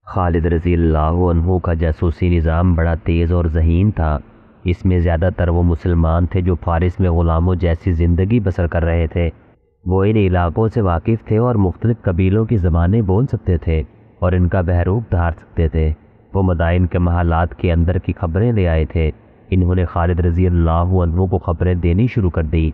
خالد رضی اللہ عنہ کا جاسوسی نظام بڑا تیز اور ذہین تھا۔ اس میں زیادہ تر وہ مسلمان تھے جو فارس میں غلاموں جیسی زندگی بسر کر رہے تھے۔ وہ ان علاقوں سے واقف تھے اور مختلف قبیلوں کی زبانیں بول سکتے تھے اور ان کا بحروب دھار سکتے تھے۔ وہ مدائن کے محلات کے اندر کی خبریں لے آئے تھے۔ انہوں نے خالد رضی اللہ عنہ کو خبریں دینی شروع کر دی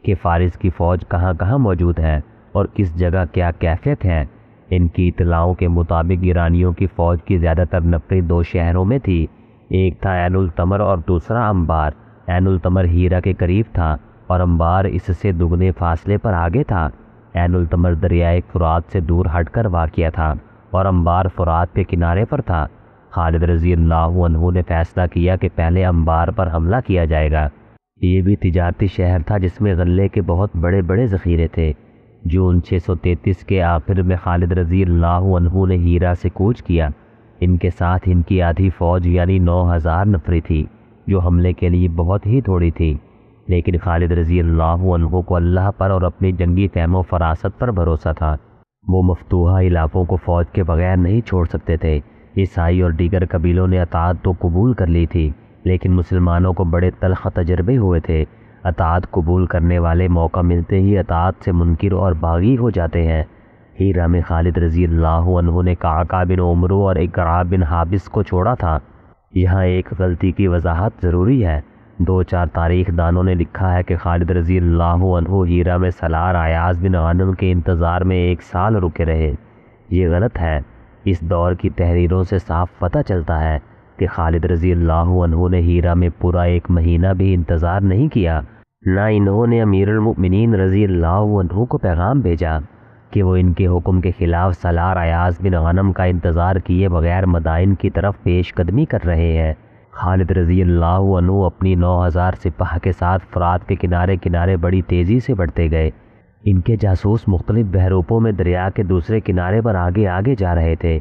کہ فارس کی فوج کہاں کہاں موجود ہے اور کس جگہ کیا کیفیت ہے۔ ان کی اطلاعوں کے مطابق ایرانیوں کی فوج کی زیادہ تر نفری دو شہروں میں تھی، ایک تھا عین التمر اور دوسرا انبار۔ عین التمر ہیرا کے قریب تھا اور انبار اس سے دگنے فاصلے پر آگے تھا۔ عین التمر دریائے فرات سے دور ہٹ کر واقع تھا اور انبار فرات کے کنارے پر تھا۔ خالد رضی اللہ عنہ نے فیصلہ کیا کہ پہلے انبار پر حملہ کیا جائے گا۔ یہ بھی تجارتی شہر تھا جس میں غلے کے بہت بڑے بڑے ذخیرے تھے۔ جون 633 کے آخر میں خالد رضی اللہ عنہ نے ہیرا سے کوچ کیا۔ ان کے ساتھ ان کی آدھی فوج یعنی 9000 نفری تھی، جو حملے کے لیے بہت ہی تھوڑی تھی، لیکن خالد رضی اللہ عنہ کو اللہ پر اور اپنی جنگی فہم و فراست پر بھروسہ تھا۔ وہ مفتوحہ علاقوں کو فوج کے بغیر نہیں چھوڑ سکتے تھے۔ عیسائی اور دیگر قبیلوں نے اطاعت تو قبول کر لی تھی، لیکن مسلمانوں کو بڑے تلخ تجربے ہوئے تھے۔ اطاعت قبول کرنے والے موقع ملتے ہی اطاعت سے منکر اور باغی ہو جاتے ہیں۔ ہیرا میں خالد رضی اللہ عنہ نے قعقاع بن عمرو اور اقراء بن حابس کو چھوڑا تھا۔ یہاں ایک غلطی کی وضاحت ضروری ہے۔ 2-4 تاریخ دانوں نے لکھا ہے کہ خالد رضی اللہ عنہ ہیرا میں سالار عیاض بن غانم کے انتظار میں 1 سال رکے رہے۔ یہ غلط ہے۔ اس دور کی تحریروں سے صاف پتہ چلتا ہے کہ خالد رضی اللہ عنہ نے ہیرا میں پورا 1 مہینہ بھی انتظار نہیں کیا۔ نہ انہوں نے امیر المؤمنین رضی اللہ عنہ کو پیغام بھیجا کہ وہ ان کے حکم کے خلاف سالار عیاض بن غنم کا انتظار کیے بغیر مدائن کی طرف پیش قدمی کر رہے ہیں۔ خالد رضی اللہ عنہ اپنی 9000 سپاہ کے ساتھ فرات کے کنارے کنارے بڑی تیزی سے بڑھتے گئے۔ ان کے جاسوس مختلف بحروپوں میں دریا کے دوسرے کنارے پر آگے آگے جا رہے تھے۔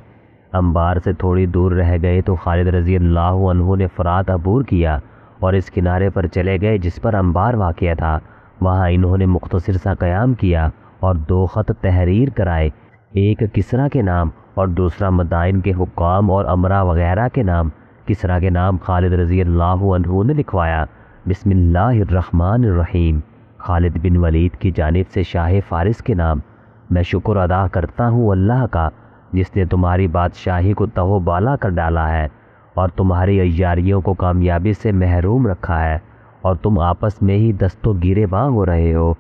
انبار سے تھوڑی دور رہ گئے تو خالد رضی اللہ عنہ نے فرات عبور کیا اور اس کنارے پر چلے گئے جس پر انبار واقع تھا۔ وہاں انہوں نے مختصر سا قیام کیا اور 2 خط تحریر کرائے، ایک کسریٰ کے نام اور دوسرا مدائن کے حکام اور امراء وغیرہ کے نام۔ کسریٰ کے نام خالد رضی اللہ عنہ نے لکھوایا، بسم اللہ الرحمن الرحیم، خالد بن ولید کی جانب سے شاہ فارس کے نام۔ میں شکر ادا کرتا ہوں اللہ کا جس نے تمہاری بادشاہی کو تہو بالا کر ڈالا ہے اور تمہاری عیاریوں کو کامیابی سے محروم رکھا ہے، اور تم آپس میں ہی دست و گیرے باں ہو رہے ہو۔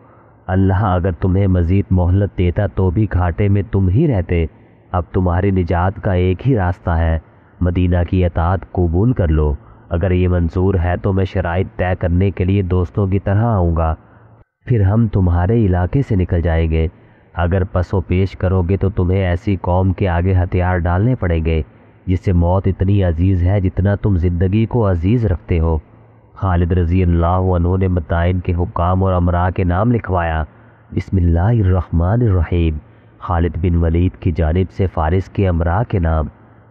اللہ اگر تمہیں مزید مہلت دیتا تو بھی گھاٹے میں تم ہی رہتے۔ اب تمہاری نجات کا ایک ہی راستہ ہے، مدینہ کی اطاعت قبول کر لو۔ اگر یہ منظور ہے تو میں شرائط طے کرنے کے لیے دوستوں کی طرح آؤں گا، پھر ہم تمہارے علاقے سے نکل جائیں گے۔ اگر پس و پیش کرو گے تو تمہیں ایسی قوم کے آگے ہتھیار ڈالنے پڑیں گے جس سے موت اتنی عزیز ہے جتنا تم زندگی کو عزیز رکھتے ہو۔ خالد رضی اللہ عنہ نے مدائن کے حکام اور امراء کے نام لکھوایا، بسم اللہ الرحمن الرحیم، خالد بن ولید کی جانب سے فارس کے امراء کے نام۔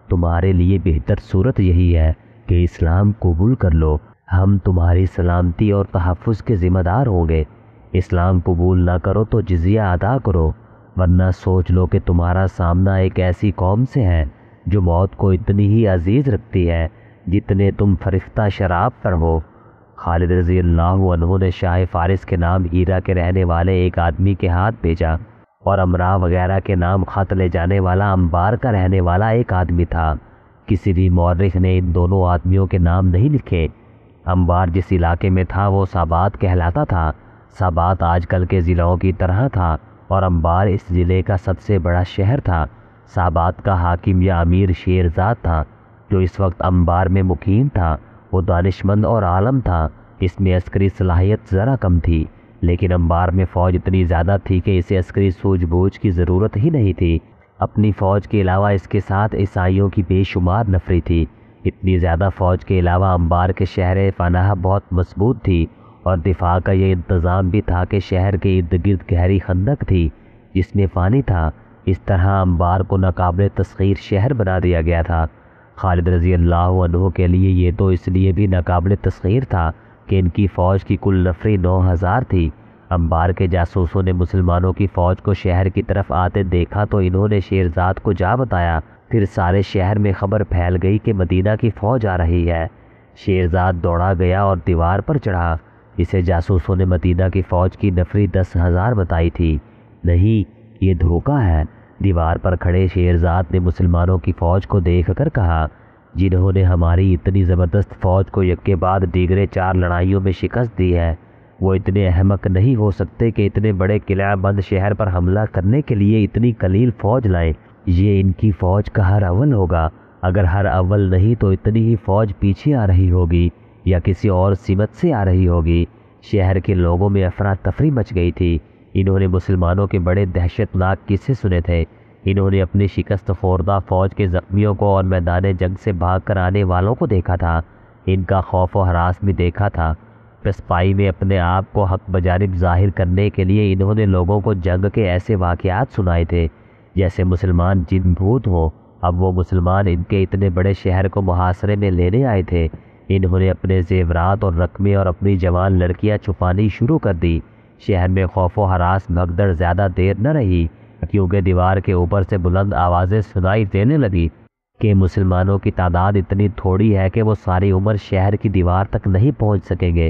تمہارے لیے بہتر صورت یہی ہے کہ اسلام قبول کر لو، ہم تمہاری سلامتی اور تحفظ کے ذمہ دار ہوں گے۔ اسلام قبول نہ کرو تو جزیہ ادا کرو، ورنہ سوچ لو کہ تمہارا سامنا ایک ایسی قوم سے ہے جو موت کو اتنی ہی عزیز رکھتی ہے جتنے تم فرفتہ شراب پر ہو۔ خالد رضی اللہ عنہ نے شاہ فارس کے نام ہیرا کے رہنے والے ایک آدمی کے ہاتھ بھیجا اور امراء وغیرہ کے نام خط لے جانے والا انبار کا رہنے والا ایک آدمی تھا۔ کسی بھی مورخ نے ان دونوں آدمیوں کے نام نہیں لکھے۔ انبار جس علاقے میں تھا وہ سابات کہلاتا تھا۔ سابات آج کل کے ضلعوں کی طرح تھا اور انبار اس ضلع کا سب سے بڑا شہر تھا۔ سابات کا حاکم یا امیر شیرزاد تھا جو اس وقت انبار میں مقیم تھا۔ وہ دانشمند اور عالم تھا۔ اس میں عسکری صلاحیت ذرا کم تھی، لیکن انبار میں فوج اتنی زیادہ تھی کہ اسے عسکری سوجھ بوجھ کی ضرورت ہی نہیں تھی۔ اپنی فوج کے علاوہ اس کے ساتھ عیسائیوں کی بے شمار نفری تھی۔ اتنی زیادہ فوج کے علاوہ انبار کے شہر پناہ بہت مضبوط تھی اور دفاع کا یہ انتظام بھی تھا کہ شہر کے ارد گرد گہری خندق تھی جس میں پانی تھا۔ اس طرح انبار کو ناقابل تسخیر شہر بنا دیا گیا تھا۔ خالد رضی اللہ عنہ کے لیے یہ تو اس لیے بھی ناقابل تسخیر تھا کہ ان کی فوج کی کل نفری 9000 تھی۔ انبار کے جاسوسوں نے مسلمانوں کی فوج کو شہر کی طرف آتے دیکھا تو انہوں نے شیرزاد کو جا بتایا پھر سارے شہر میں خبر پھیل گئی کہ مدینہ کی فوج آ رہی ہے۔ شیرزاد دوڑا گیا اور دیوار پر چڑھا۔ اسے جاسوسوں نے مدینہ کی فوج کی نفری 10,000 بتائی تھی۔ نہیں، یہ دھوکہ ہے۔ دیوار پر کھڑے شیرزاد نے مسلمانوں کی فوج کو دیکھ کر کہا، جنہوں نے ہماری اتنی زبردست فوج کو یک کے بعد دیگرے 4 لڑائیوں میں شکست دی ہے، وہ اتنے احمق نہیں ہو سکتے کہ اتنے بڑے قلعہ بند شہر پر حملہ کرنے کے لیے اتنی قلیل فوج لائیں۔ یہ ان کی فوج کا ہر اول ہوگا۔ اگر ہر اول نہیں تو اتنی ہی فوج پیچھے آ رہی ہوگی یا کسی اور سمت سے آ رہی ہوگی۔ شہر کے لوگوں میں افراتفری مچ گئی تھی۔ انہوں نے مسلمانوں کے بڑے دہشت ناک قصے سنے تھے۔ انہوں نے اپنی شکست خوردہ فوج کے زخمیوں کو اور میدان جنگ سے بھاگ کر آنے والوں کو دیکھا تھا۔ ان کا خوف و ہراس بھی دیکھا تھا۔ پسپائی میں اپنے آپ کو حق بجانب ظاہر کرنے کے لیے انہوں نے لوگوں کو جنگ کے ایسے واقعات سنائے تھے جیسے مسلمان جن بھوت ہوں۔ اب وہ مسلمان ان کے اتنے بڑے شہر کو محاصرے میں لینے آئے تھے۔ انہوں نے اپنے زیورات اور رقمے اور اپنی جوان لڑکیاں چھپانی شروع کر دی۔ شہر میں خوف و ہراس بھگدڑ زیادہ دیر نہ رہی، کیونکہ دیوار کے اوپر سے بلند آوازیں سنائی دینے لگی کہ مسلمانوں کی تعداد اتنی تھوڑی ہے کہ وہ ساری عمر شہر کی دیوار تک نہیں پہنچ سکیں گے۔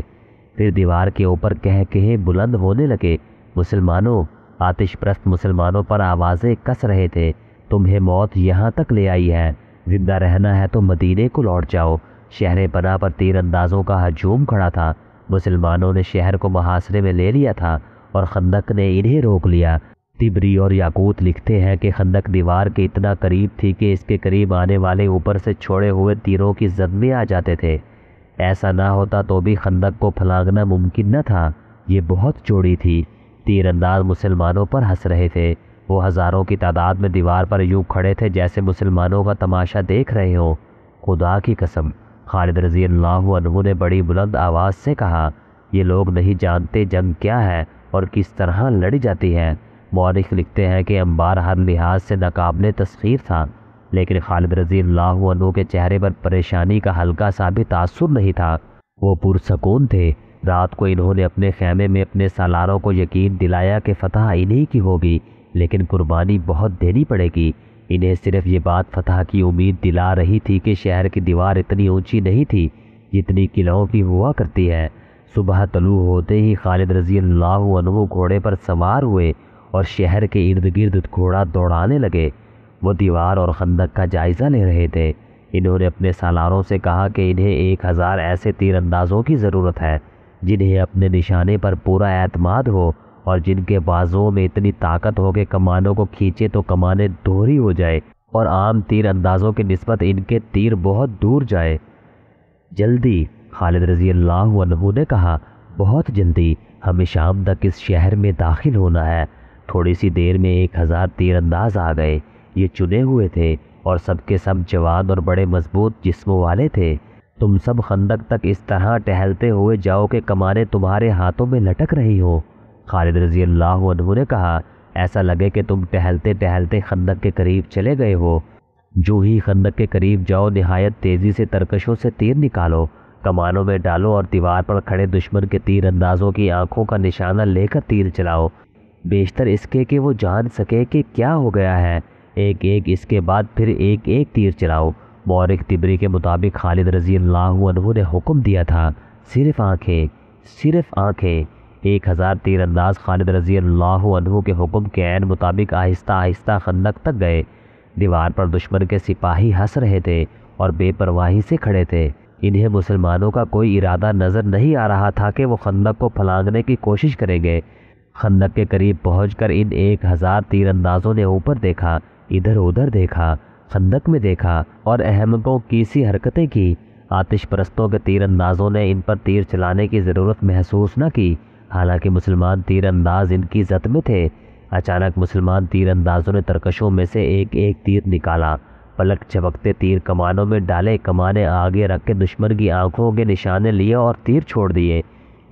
پھر دیوار کے اوپر کہے بلند ہونے لگے، مسلمانوں، آتش پرست مسلمانوں پر آوازیں کس رہے تھے، تمہیں موت یہاں تک لے آئی ہے، زندہ رہنا ہے تو مدینے کو لوٹ جاؤ۔ شہر پناہ پر تیر اندازوں کا ہجوم کھڑا تھا۔ مسلمانوں نے شہر کو محاصرے میں لے لیا تھا اور خندق نے انہیں روک لیا۔ طبری اور یاقوت لکھتے ہیں کہ خندق دیوار کے اتنا قریب تھی کہ اس کے قریب آنے والے اوپر سے چھوڑے ہوئے تیروں کی زد میں آ جاتے تھے۔ ایسا نہ ہوتا تو بھی خندق کو پھلانگنا ممکن نہ تھا، یہ بہت چوڑی تھی۔ تیر انداز مسلمانوں پر ہنس رہے تھے۔ وہ ہزاروں کی تعداد میں دیوار پر یوں کھڑے تھے جیسے مسلمانوں کا تماشا دیکھ رہے ہوں۔ خدا کی قسم، خالد رضی اللہ عنہ نے بڑی بلند آواز سے کہا، یہ لوگ نہیں جانتے جنگ کیا ہے اور کس طرح لڑی جاتی ہے۔ مورخ لکھتے ہیں کہ انبار ہر لحاظ سے ناقابل تسخیر تھا، لیکن خالد رضی اللہ عنہ کے چہرے پر پریشانی کا ہلکا سا بھی تاثر نہیں تھا۔ وہ پرسکون تھے۔ رات کو انہوں نے اپنے خیمے میں اپنے سالاروں کو یقین دلایا کہ فتح انہی کی ہوگی، لیکن قربانی بہت دینی پڑے گی۔ انہیں صرف یہ بات فتح کی امید دلا رہی تھی کہ شہر کی دیوار اتنی اونچی نہیں تھی جتنی قلعوں کی ہوا کرتی ہے۔ صبح طلوع ہوتے ہی خالد رضی اللہ عنہ گھوڑے پر سوار ہوئے اور شہر کے ارد گرد گھوڑا دوڑانے لگے۔ وہ دیوار اور خندق کا جائزہ لے رہے تھے۔ انہوں نے اپنے سالاروں سے کہا کہ انہیں 1,000 ایسے تیر اندازوں کی ضرورت ہے جنہیں اپنے نشانے پر پورا اعتماد ہو اور جن کے بازوؤں میں اتنی طاقت ہو کہ کمانوں کو کھینچے تو کمانیں دوہری ہو جائے اور عام تیر اندازوں کی نسبت ان کے تیر بہت دور جائے۔ جلدی، خالد رضی اللہ عنہ نے کہا، بہت جلدی، ہمیں شام تک اس شہر میں داخل ہونا ہے۔ تھوڑی سی دیر میں 1,000 تیر انداز آ گئے۔ یہ چنے ہوئے تھے اور سب کے سب جوان اور بڑے مضبوط جسموں والے تھے۔ تم سب خندق تک اس طرح ٹہلتے ہوئے جاؤ کہ کمانیں تمہارے ہاتھوں میں لٹک رہی ہوں۔ خالد رضی اللہ عنہ نے کہا، ایسا لگے کہ تم ٹہلتے ٹہلتے خندق کے قریب چلے گئے ہو۔ جو ہی خندق کے قریب جاؤ نہایت تیزی سے ترکشوں سے تیر نکالو، کمانوں میں ڈالو اور دیوار پر کھڑے دشمن کے تیر اندازوں کی آنکھوں کا نشانہ لے کر تیر چلاؤ، بیشتر اس کے کہ وہ جان سکے کہ کیا ہو گیا ہے۔ ایک ایک اس کے بعد پھر ایک ایک تیر چلاؤ۔ مورخ طبری کے مطابق خالد رضی اللہ عنہ نے حکم دیا تھا، صرف آنکھیں، صرف آنکھیں۔ 1,000 تیر انداز خالد رضی اللہ عنہ کے حکم کے عین مطابق آہستہ آہستہ خندق تک گئے۔ دیوار پر دشمن کے سپاہی ہنس رہے تھے اور بے پرواہی سے کھڑے تھے۔ انہیں مسلمانوں کا کوئی ارادہ نظر نہیں آ رہا تھا کہ وہ خندق کو پھلانگنے کی کوشش کریں گے۔ خندق کے قریب پہنچ کر ان 1,000 تیر اندازوں نے اوپر دیکھا، ادھر ادھر دیکھا، خندق میں دیکھا اور احمقوں کی سی حرکتیں کی۔ آتش پرستوں کے تیر اندازوں نے ان پر تیر چلانے کی ضرورت محسوس نہ کی، حالانکہ مسلمان تیر انداز ان کی زد میں تھے۔ اچانک مسلمان تیر اندازوں نے ترکشوں میں سے ایک ایک تیر نکالا، پلک جھپکتے تیر کمانوں میں ڈالے، کمانیں آگے رکھ کے دشمن کی آنکھوں کے نشانے لیے اور تیر چھوڑ دیے۔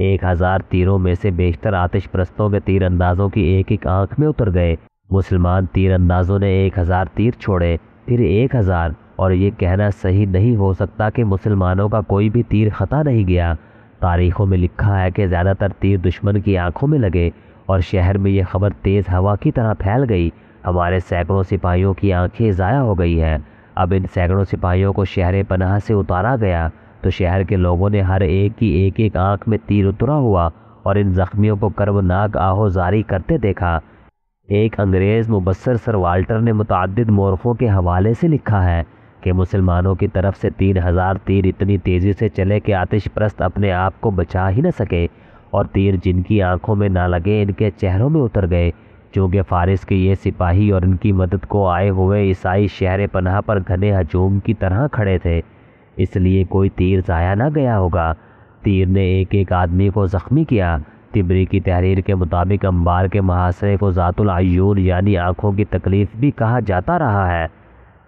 1,000 تیروں میں سے بیشتر آتش پرستوں کے تیر اندازوں کی ایک ایک آنکھ میں اتر گئے۔ مسلمان تیر اندازوں نے 1,000 تیر چھوڑے، پھر 1,000، اور یہ کہنا صحیح نہیں ہو سکتا کہ مسلمانوں کا کوئی بھی تیر خطا نہیں گیا۔ تاریخوں میں لکھا ہے کہ زیادہ تر تیر دشمن کی آنکھوں میں لگے اور شہر میں یہ خبر تیز ہوا کی طرح پھیل گئی۔ ہمارے سینکڑوں سپاہیوں کی آنکھیں ضائع ہو گئی ہیں۔ اب ان سینکڑوں سپاہیوں کو شہر پناہ سے اتارا گیا تو شہر کے لوگوں نے ہر ایک کی ایک ایک آنکھ میں تیر اترا ہوا اور ان زخمیوں کو کربناک آہوزاری کرتے دیکھا۔ ایک انگریز مبصر سر والٹر نے متعدد مورخوں کے حوالے سے لکھا ہے کہ مسلمانوں کی طرف سے 3000 تیر اتنی تیزی سے چلے کہ آتش پرست اپنے آپ کو بچا ہی نہ سکے، اور تیر جن کی آنکھوں میں نہ لگے ان کے چہروں میں اتر گئے۔ چونکہ فارس کے یہ سپاہی اور ان کی مدد کو آئے ہوئے عیسائی شہر پناہ پر گھنے ہجوم کی طرح کھڑے تھے، اس لیے کوئی تیر ضائع نہ گیا ہوگا۔ تیر نے ایک ایک آدمی کو زخمی کیا۔ تبری کی تحریر کے مطابق انبار کے محاصرے کو ذات العیون یعنی آنکھوں کی تکلیف بھی کہا جاتا رہا ہے۔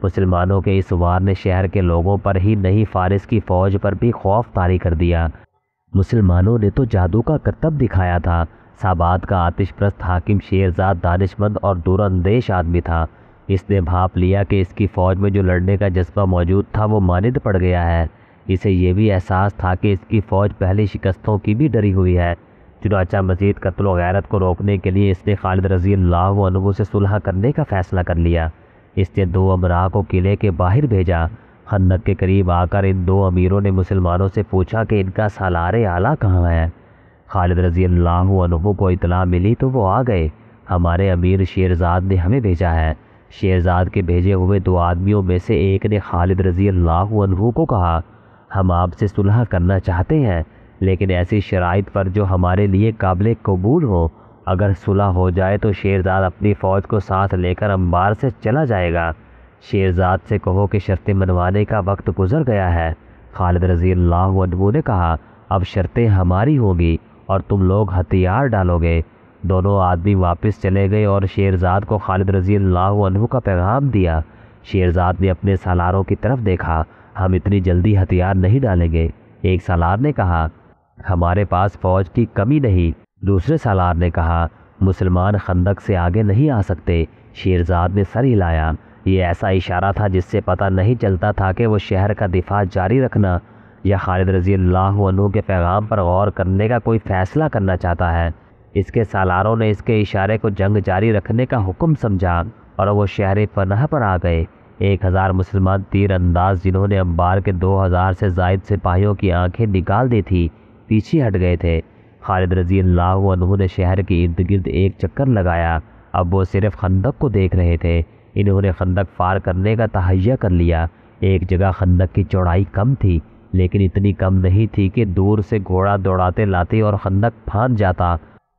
مسلمانوں کے اس وار نے شہر کے لوگوں پر ہی نہیں فارس کی فوج پر بھی خوف طاری کر دیا۔ مسلمانوں نے تو جادو کا کرتب دکھایا تھا۔ ساباد کا آتش پرست حاکم شیرزاد دانش مند اور دور اندیش آدمی تھا۔ اس نے بھاپ لیا کہ اس کی فوج میں جو لڑنے کا جذبہ موجود تھا وہ ماند پڑ گیا ہے۔ اسے یہ بھی احساس تھا کہ اس کی فوج پہلی شکستوں کی بھی ڈری ہوئی ہے۔ چنانچہ مزید قتل و غارت کو روکنے کے لیے اس نے خالد رضی اللہ عنہ سے صلح کرنے کا فیصلہ کر لیا۔ اس نے 2 امراء کو قلعے کے باہر بھیجا۔ خندق کے قریب آ کر ان 2 امیروں نے مسلمانوں سے پوچھا کہ ان کا سالار اعلیٰ کہاں ہے۔ خالد رضی اللہ عنہ کو اطلاع ملی تو وہ آ گئے۔ ہمارے امیر شیرزاد نے ہمیں بھیجا ہے۔ شیرزاد کے بھیجے ہوئے 2 آدمیوں میں سے ایک نے خالد رضی اللہ عنہ کو کہا، ہم آپ سے صلح کرنا چاہتے ہیں لیکن ایسی شرائط پر جو ہمارے لیے قابل قبول ہو۔ اگر صلح ہو جائے تو شیرزاد اپنی فوج کو ساتھ لے کر انبار سے چلا جائے گا۔ شیرزاد سے کہو کہ شرطیں منوانے کا وقت گزر گیا ہے۔ خالد رضی اللہ عنہ نے کہا، اب شرطیں ہماری ہوں گی اور تم لوگ ہتھیار ڈالو گے۔ دونوں آدمی واپس چلے گئے اور شیرزاد کو خالد رضی اللہ عنہ کا پیغام دیا۔ شیرزاد نے اپنے سالاروں کی طرف دیکھا، ہم اتنی جلدی ہتھیار نہیں ڈالیں گے۔ ایک سالار نے کہا، ہمارے پاس فوج کی کمی نہیں۔ دوسرے سالار نے کہا، مسلمان خندق سے آگے نہیں آ سکتے۔ شیرزاد نے سر ہلایا۔ یہ ایسا اشارہ تھا جس سے پتہ نہیں چلتا تھا کہ وہ شہر کا دفاع جاری رکھنا یا خالد رضی اللہ عنہ کے پیغام پر غور کرنے کا کوئی فیصلہ کرنا چاہتا ہے۔ اس کے سالاروں نے اس کے اشارے کو جنگ جاری رکھنے کا حکم سمجھا اور وہ شہر پناہ پر آ گئے۔ 1000 مسلمان تیر انداز جنہوں نے انبار کے 2000 سے زائد سپاہیوں کی آنکھیں نکال دی تھی پیچھے ہٹ گئے تھے۔ خالد رضی اللہ عنہ نے شہر کے ارد گرد ایک چکر لگایا۔ اب وہ صرف خندق کو دیکھ رہے تھے۔ انہوں نے خندق پار کرنے کا تہیہ کر لیا۔ ایک جگہ خندق کی چوڑائی کم تھی لیکن اتنی کم نہیں تھی کہ دور سے گھوڑا دوڑاتے لاتے اور خندق پھاند جاتا۔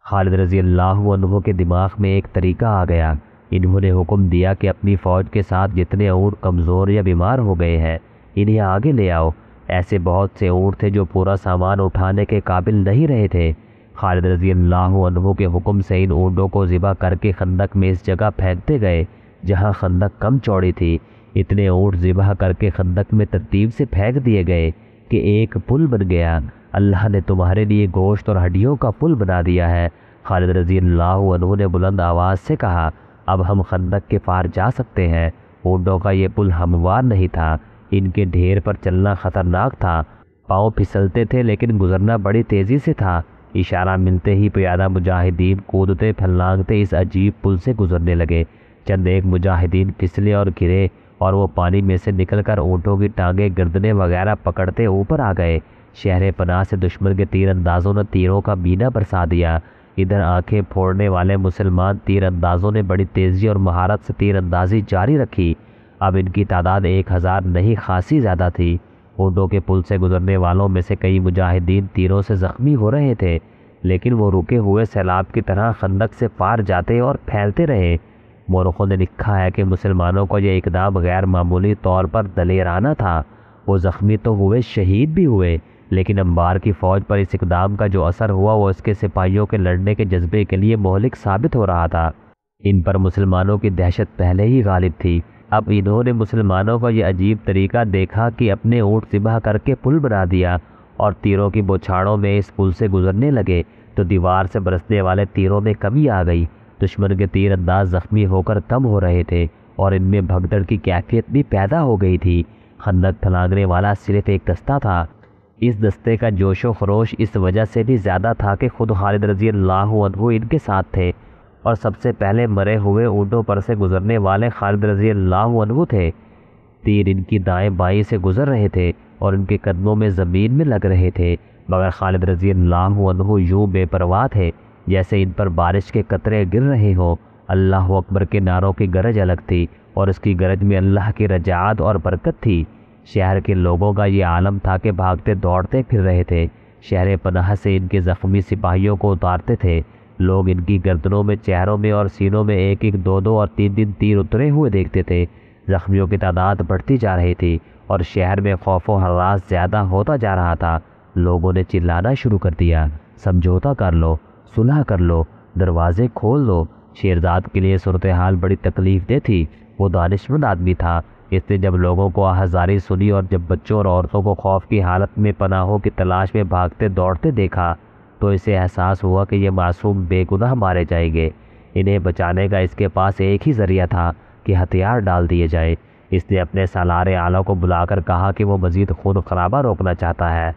خالد رضی اللہ عنہ کے دماغ میں ایک طریقہ آ گیا۔ انہوں نے حکم دیا کہ اپنی فوج کے ساتھ جتنے اونٹ کمزور یا بیمار ہو گئے ہیں انہیں آگے لے آؤ۔ ایسے بہت سے اونٹ تھے جو پورا سامان اٹھانے کے قابل نہیں رہے تھے۔ خالد رضی اللہ عنہ کے حکم سے ان اونٹوں کو ذبح کر کے خندق میں اس جگہ پھینکتے گئے جہاں خندق کم چوڑی تھی۔ اتنے اونٹ ذبح کر کے خندق میں ترتیب سے پھینک دیے گئے کہ ایک پل بن گیا۔ اللہ نے تمہارے لیے گوشت اور ہڈیوں کا پل بنا دیا ہے۔ خالد رضی اللہ عنہ نے بلند آواز سے کہا، اب ہم خندق کے پار جا سکتے ہیں۔ اونٹوں کا یہ پل ہموار نہیں تھا، ان کے ڈھیر پر چلنا خطرناک تھا۔ پاؤں پھسلتے تھے لیکن گزرنا بڑی تیزی سے تھا۔ اشارہ ملتے ہی پیادہ مجاہدین کودتے پھلانگتے اس عجیب پل سے گزرنے لگے۔ چند ایک مجاہدین پھسلے اور گرے اور وہ پانی میں سے نکل کر اونٹوں کی ٹانگیں گردنیں وغیرہ پکڑتے اوپر آ گئے۔ شہر پناہ سے دشمن کے تیر اندازوں نے تیروں کا بینہ برسا دیا۔ ادھر آنکھیں پھوڑنے والے مسلمان تیر اندازوں نے بڑی تیزی اور مہارت سے تیر اندازی جاری رکھی۔ اب ان کی تعداد 1000 نہیں خاصی زیادہ تھی۔ اونٹوں کے پل سے گزرنے والوں میں سے کئی مجاہدین تیروں سے زخمی ہو رہے تھے لیکن وہ رکے ہوئے سیلاب کی طرح خندق سے پار جاتے اور پھیلتے رہے۔ مورخوں نے لکھا ہے کہ مسلمانوں کو یہ اقدام غیر معمولی طور پر دلیرانہ تھا۔ وہ زخمی تو ہوئے، شہید بھی ہوئے، لیکن انبار کی فوج پر اس اقدام کا جو اثر ہوا وہ اس کے سپاہیوں کے لڑنے کے جذبے کے لیے مہلک ثابت ہو رہا تھا۔ ان پر مسلمانوں کی دہشت پہلے ہی غالب تھی۔ اب انہوں نے مسلمانوں کا یہ عجیب طریقہ دیکھا کہ اپنے اونٹ ذبح کر کے پل بنا دیا اور تیروں کی بوچھاڑوں میں اس پل سے گزرنے لگے تو دیوار سے برسنے والے تیروں میں کمی آ گئی۔ دشمن کے تیر انداز زخمی ہو کر کم ہو رہے تھے اور ان میں بھگدڑ کی کیفیت بھی پیدا ہو گئی تھی۔ خندق پھلانگنے والا صرف ایک دستہ تھا۔ اس دستے کا جوش و خروش اس وجہ سے بھی زیادہ تھا کہ خود خالد رضی اللہ عنہ ان کے ساتھ تھے اور سب سے پہلے مرے ہوئے اونٹوں پر سے گزرنے والے خالد رضی اللہ عنہ تھے۔ تیر ان کی دائیں بائیں سے گزر رہے تھے اور ان کے قدموں میں زمین میں لگ رہے تھے، مگر خالد رضی اللہ عنہ یوں بے پرواہ تھے جیسے ان پر بارش کے قطرے گر رہے ہوں۔ اللہ اکبر کے نعروں کی گرج الگ تھی اور اس کی گرج میں اللہ کی رجعت اور برکت تھی۔ شہر کے لوگوں کا یہ عالم تھا کہ بھاگتے دوڑتے پھر رہے تھے، شہر پناہ سے ان کے زخمی سپاہیوں کو اتارتے تھے۔ لوگ ان کی گردنوں میں، چہروں میں اور سینوں میں ایک ایک، دو دو اور تین تین تیر اترے ہوئے دیکھتے تھے۔ زخمیوں کی تعداد بڑھتی جا رہی تھی اور شہر میں خوف و ہراس زیادہ ہوتا جا رہا تھا۔ لوگوں نے چلانا شروع کر دیا، سمجھوتا کر لو، صلح کر لو، دروازے کھول دو۔ شیرزاد کے لیے صورتحال بڑی تکلیف دہ تھی۔ وہ دانشمند آدمی تھا۔ اس نے جب لوگوں کو آہذاری سنی اور جب بچوں اور عورتوں کو خوف کی حالت میں پناہوں کی تلاش میں بھاگتے دوڑتے دیکھا تو اسے احساس ہوا کہ یہ معصوم بے گناہ مارے جائیں گے۔ انہیں بچانے کا اس کے پاس ایک ہی ذریعہ تھا کہ ہتھیار ڈال دیے جائے۔ اس نے اپنے سالار اعلیٰ کو بلا کر کہا کہ وہ مزید خون خرابہ روکنا چاہتا ہے۔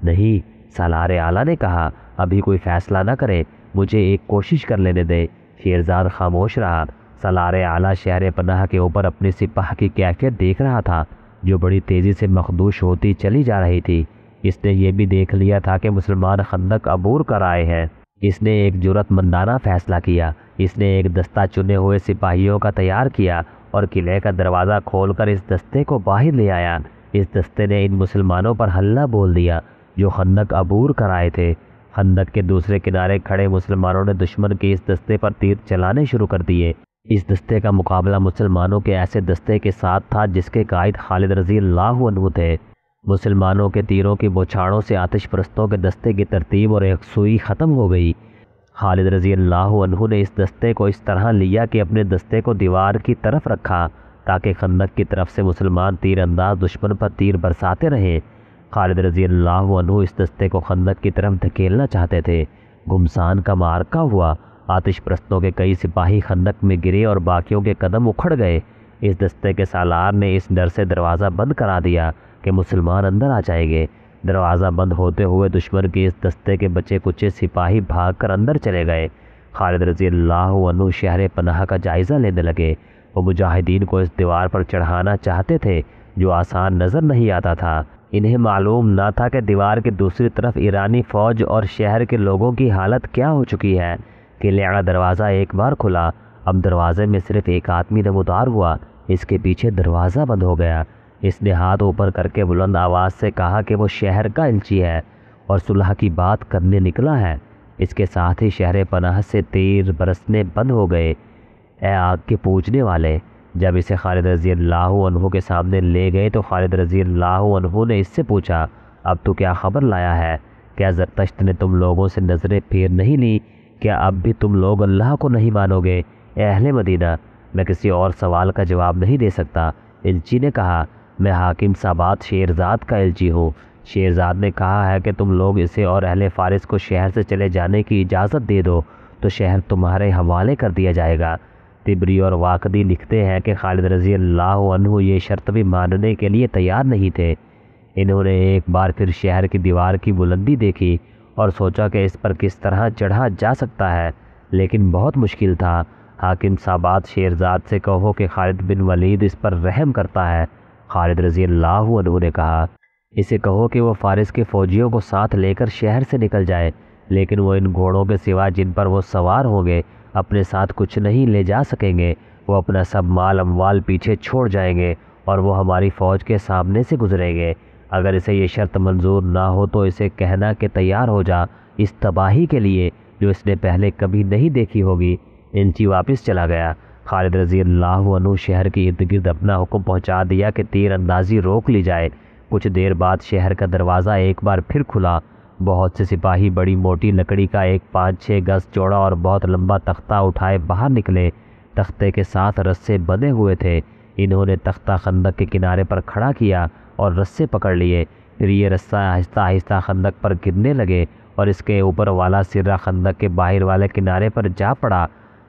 نہیں، سالار اعلیٰ نے کہا، ابھی کوئی فیصلہ نہ کرے، مجھے ایک کوشش کر لینے دے۔ شیرزاد خاموش رہا۔ سالار اعلیٰ شہر پناہ کے اوپر اپنی سپاہ کی کیفیت دیکھ رہا تھا جو بڑی تیزی سے مخدوش ہوتی چلی جا رہی تھی۔ اس نے یہ بھی دیکھ لیا تھا کہ مسلمان خندق عبور کر آئے ہیں۔ اس نے ایک جرأت مندانہ فیصلہ کیا۔ اس نے ایک دستہ چنے ہوئے سپاہیوں کا تیار کیا اور قلعے کا دروازہ کھول کر اس دستے کو باہر لے آیا۔ اس دستے نے ان مسلمانوں پر حلہ بول دیا جو خندق عبور کر آئے تھے۔ خندق کے دوسرے کنارے کھڑے مسلمانوں نے دشمن کے اس دستے پر تیر چلانے شروع کر دیے۔ اس دستے کا مقابلہ مسلمانوں کے ایسے دستے کے ساتھ تھا جس کے قائد خالد رضی اللہ عنہ تھے۔ مسلمانوں کے تیروں کی بوچھاڑوں سے آتش پرستوں کے دستے کی ترتیب اور یکسوئی ختم ہو گئی۔ خالد رضی اللہ عنہ نے اس دستے کو اس طرح لیا کہ اپنے دستے کو دیوار کی طرف رکھا تاکہ خندق کی طرف سے مسلمان تیر انداز دشمن پر تیر برساتے رہیں۔ خالد رضی اللہ عنہ اس دستے کو خندق کی طرف دھکیلنا چاہتے تھے۔ گھمسان کا معرکہ ہوا۔ آتش پرستوں کے کئی سپاہی خندق میں گرے اور باقیوں کے قدم اکھڑ گئے۔ اس دستے کے سالار نے اس ڈر سے دروازہ بند کرا دیا کہ مسلمان اندر آ جائیں گے۔ دروازہ بند ہوتے ہوئے دشمن کے اس دستے کے بچے کچے سپاہی بھاگ کر اندر چلے گئے۔ خالد رضی اللہ عنہ شہر پناہ کا جائزہ لینے لگے۔ وہ مجاہدین کو اس دیوار پر چڑھانا چاہتے تھے جو آسان نظر نہیں آتا تھا۔ انہیں معلوم نہ تھا کہ دیوار کی دوسری طرف ایرانی فوج اور شہر کے لوگوں کی حالت کیا ہو چکی ہے۔ قلعے کا دروازہ ایک بار کھلا۔ اب دروازے میں صرف ایک آدمی نمودار ہوا۔ اس کے پیچھے دروازہ بند ہو گیا۔ اس نے ہاتھ اوپر کر کے بلند آواز سے کہا کہ وہ شہر کا الچی ہے اور صلح کی بات کرنے نکلا ہے۔ اس کے ساتھ ہی شہر پناہ سے تیر برسنے بند ہو گئے۔ اے آگ کے پوجنے والے! جب اسے خالد رضی اللہ عنہ کے سامنے لے گئے تو خالد رضی اللہ عنہ نے اس سے پوچھا، اب تو کیا خبر لایا ہے؟ کیا زرتشت نے تم لوگوں سے نظریں پھیر نہیں لی؟ کیا اب بھی تم لوگ اللہ کو نہیں مانو گے؟ اے اہل مدینہ، میں کسی اور سوال کا جواب نہیں دے سکتا۔ الچی نے کہا، میں حاکم سابات شیرزاد کا الچی ہوں۔ شیرزاد نے کہا ہے کہ تم لوگ اسے اور اہل فارس کو شہر سے چلے جانے کی اجازت دے دو تو شہر تمہارے حوالے کر دیا جائے گا۔ طبری اور واقدی لکھتے ہیں کہ خالد رضی اللہ عنہ یہ شرط بھی ماننے کے لیے تیار نہیں تھے۔ انہوں نے ایک بار پھر شہر کی دیوار کی بلندی دیکھی اور سوچا کہ اس پر کس طرح چڑھا جا سکتا ہے، لیکن بہت مشکل تھا۔ حاکم سابات شیرزاد سے کہو کہ خالد بن ولید اس پر رحم کرتا ہے۔ خالد رضی اللہ عنہ نے کہا، اسے کہو کہ وہ فارس کے فوجیوں کو ساتھ لے کر شہر سے نکل جائے، لیکن وہ ان گھوڑوں کے سوا جن پر وہ سوار ہوں گے اپنے ساتھ کچھ نہیں لے جا سکیں گے۔ وہ اپنا سب مال اموال پیچھے چھوڑ جائیں گے اور وہ ہماری فوج کے سامنے سے گزریں گے۔ اگر اسے یہ شرط منظور نہ ہو تو اسے کہنا کہ تیار ہو جا اس تباہی کے لیے جو اس نے پہلے کبھی نہیں دیکھی ہوگی۔ انچی واپس چلا گیا۔ خالد رضی اللہ عنہ شہر کے ارد گرد اپنا حکم پہنچا دیا کہ تیر اندازی روک لی جائے۔ کچھ دیر بعد شہر کا دروازہ ایک بار پھر کھلا۔ بہت سے سپاہی بڑی موٹی لکڑی کا ایک 5-6 گز چوڑا اور بہت لمبا تختہ اٹھائے باہر نکلے۔ تختے کے ساتھ رسے بندھے ہوئے تھے۔ انہوں نے تختہ خندق کے کنارے پر کھڑا کیا اور رسے پکڑ لیے۔ پھر یہ رسہ آہستہ آہستہ خندق پر گرنے لگے اور اس کے اوپر والا سرہ خندق کے باہر والے کنارے پر جا پڑا۔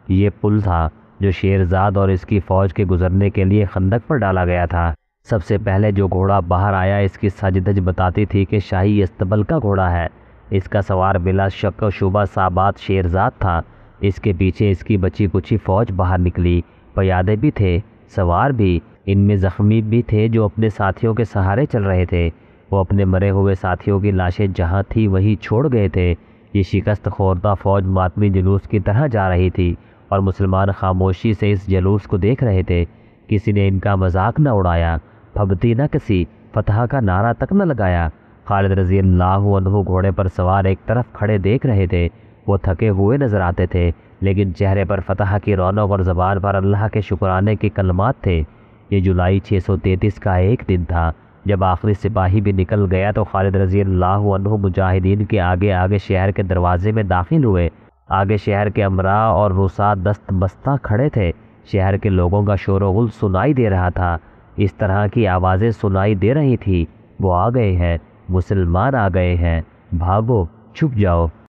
یہ پل تھا جو شیرزاد اور اس کی فوج کے گزرنے کے لیے خندق پر ڈالا گیا تھا۔ سب سے پہلے جو گھوڑا باہر آیا اس کی سج دھج بتاتی تھی کہ شاہی استبل کا گھوڑا ہے۔ اس کا سوار بلا شک و شبہ سابات شیرزاد تھا۔ اس کے پیچھے اس کی بچی کچی فوج باہر نکلی، پیادے بھی تھے، سوار بھی، ان میں زخمی بھی تھے جو اپنے ساتھیوں کے سہارے چل رہے تھے۔ وہ اپنے مرے ہوئے ساتھیوں کی لاشیں جہاں تھی وہیں چھوڑ گئے تھے۔ یہ شکست خوردہ فوج ماتمی جلوس کی طرح جا رہی تھی اور مسلمان خاموشی سے اس جلوس کو دیکھ رہے تھے۔ کسی نے ان کا مذاق نہ اڑایا، پھبتی نہ کسی، فتح کا نعرہ تک نہ لگایا۔ خالد رضی اللہ عنہ گھوڑے پر سوار ایک طرف کھڑے دیکھ رہے تھے۔ وہ تھکے ہوئے نظر آتے تھے، لیکن چہرے پر فتح کی رونق اور زبان پر اللہ کے شکرانے کے کلمات تھے۔ یہ جولائی 633 کا ایک دن تھا۔ جب آخری سپاہی بھی نکل گیا تو خالد رضی اللہ عنہ مجاہدین کے آگے آگے شہر کے دروازے میں داخل ہوئے۔ آگے شہر کے امراء اور رساء دست بستہ کھڑے تھے۔ شہر کے لوگوں کا شور و غل سنائی دے رہا تھا، اس طرح کی آوازیں سنائی دے رہی تھی، وہ آ گئے ہیں، مسلمان آ گئے ہیں، بھاگو، چھپ جاؤ۔